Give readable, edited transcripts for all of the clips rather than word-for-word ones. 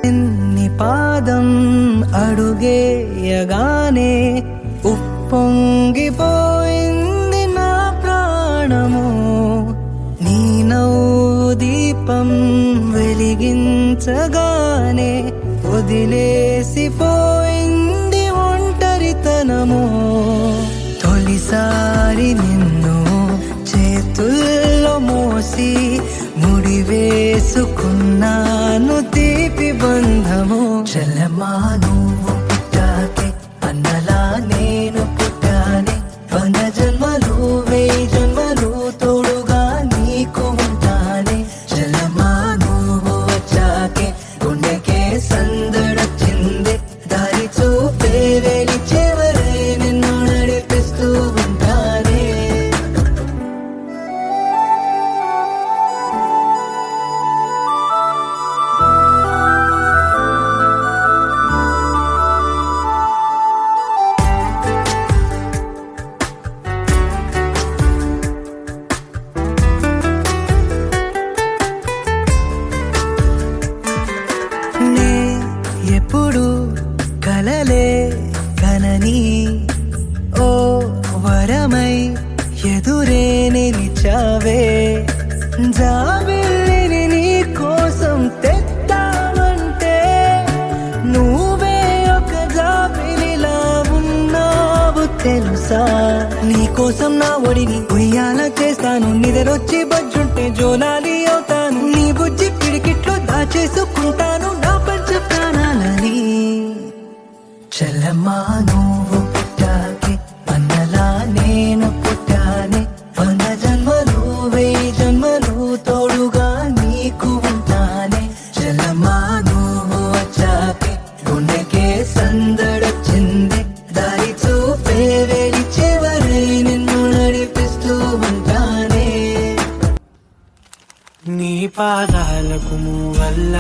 చిన్ని పాదం అడుగేయగానే ఉప్పొంగిపోయింది నా ప్రాణము. నీ నవ్వు దీపం వెలిగించగానే వదిలేసిపోయింది ఒంటరితనము. తొలిసారి నిన్ను చేతుల్లో మోసి ముడివేసుకున్నాను తీపి బంధము. చలమా నువ్వు పుట్టాకే అన్నలా నేను పుట్టానే. 100 జన్మలు 1000 జన్మలు తోడుగా నీకు ఉంటానే. చలమా నువ్వు వచ్చాకే గుండెకే సందడొచ్చింది. దారి చూపే వెలి చివరై నిన్ను నడిపిస్తూ ఉంటానే. నే ఎప్పుడు కలలే కనని ఓ వరమై ఎదురే నిలిచావే. జాబిల్లిని నీ కోసం తెత్తామంటే నువ్వే ఒక జాబిలిలా ఉన్నావు తెలుసా. నీ కోసం నా ఒడిని ఉయ్యాల చేస్తాను. నిద్రొచ్చి బజ్జుంటే జోలాలి అవుతాను. నీ బుజ్జి పిడికిట్లో దాచేసుకుంటాను నా పంచ ప్రాణాలని. చల్లమ్మా నువ్వు పుట్టాకే అన్నలా నేను పుట్టానే. 100 జన్మలు 1000 జన్మలు తోడుగా నీకు ఉంటానే. చల్లమ్మా నువ్వు వచ్చాకే గుండెకే సందడొచ్చింది. దారి చూపే వెలి చివరై నిన్ను నడిపిస్తూ ఉంటానే. నీ పాదాలకు వల్ల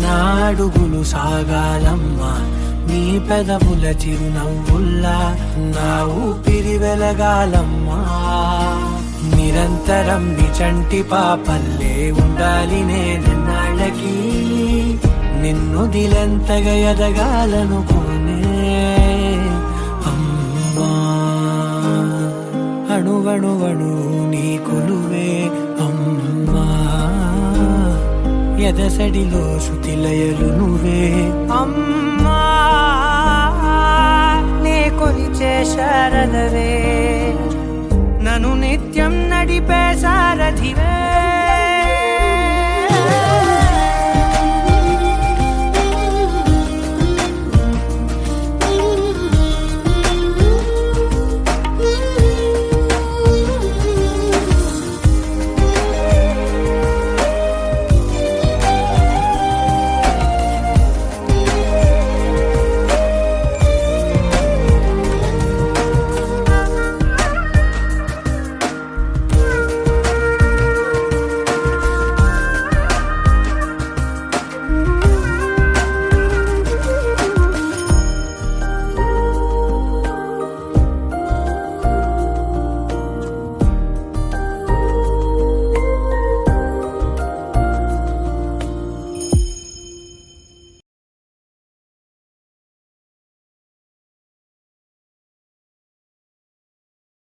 నా అడుగులు సాగాలమ్మా. నీ పెదవుల చిరునవ్వుల్లా నా ఊపిరి వెలగాలమ్మా. నిరంతరం నీ చంటి పాపల్లే ఉండాలి నేనెన్నాళ్ళకి. నిన్ను దిలెంతగా ఎదగాలనుకోనే అమ్మా. అణువణువణు నీ కొలువే అమ్మా. ఎదసడిలో శృతిలయలు నువ్వే అమ్మా. నే కొలిచే శారదవే నన్ను నిత్యం నడిపే సారథివే.